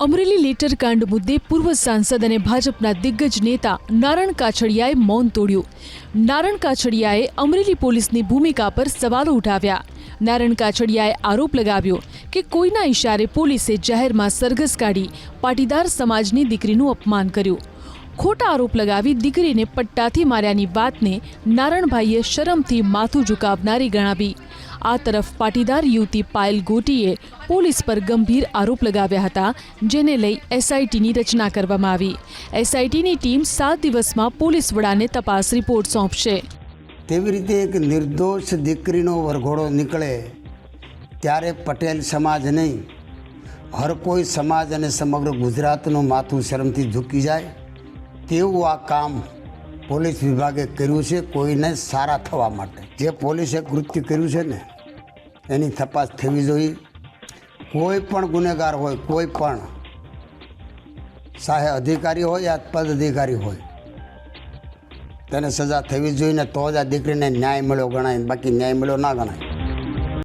અમરેલી લેટરકાંડ મુદ્દે પૂર્વ સાંસદ અને ભાજપના દિગ્ગજ નેતા નારણ કાછડિયાએ મૌન તોડ્યું। નારણ કાછડિયાએ અમરેલી પોલીસની ભૂમિકા પર સવાલો ઉઠાવ્યા। નારણ કાછડિયાએ આરોપ લગાવ્યો કે કોઈના ઇશારે પોલીસે જાહેરમાં સરઘસ કાઢી પાટીદાર સમાજની દીકરીનું અપમાન કર્યું। ખોટા આરોપ લગાવી દીકરીને પટ્ટાથી માર્યાની વાતને નારણભાઈએ શરમથી માથું ઝુકાવનારી ગણાવી। આ તરફ પાટીદાર યુવતી પાયલ ગોટીએ પોલીસ પર ગંભીર આરોપ લગાવ્યા હતા, જેને લઈ એસઆઈટીની રચના કરવામાં આવી। એસઆઈટીની ટીમ 7 દિવસમાં પોલીસ વડાને તપાસ રિપોર્ટ સોંપશે। તેવી રીતે એક નિર્દોષ દીકરીનો વરઘોડો નીકળે ત્યારે પટેલ સમાજ નહીં, હર કોઈ સમાજ અને સમગ્ર ગુજરાતનું માથું શરમથી ઝૂકી જાય તેવું આ કામ પોલીસ વિભાગે કર્યું છે, કોઈને સારા થવા માટે। જે પોલીસે કૃત્ય કર્યું છે ને એની તપાસ થવી જોઈએ। કોઈ પણ ગુનેગાર હોય, કોઈ પણ ચાહે અધિકારી હોય યા પદ અધિકારી હોય, તેને સજા થવી જોઈએ ને તો જ આ દીકરીને ન્યાય મળ્યો ગણાય, બાકી ન્યાય મળ્યો ના ગણાય।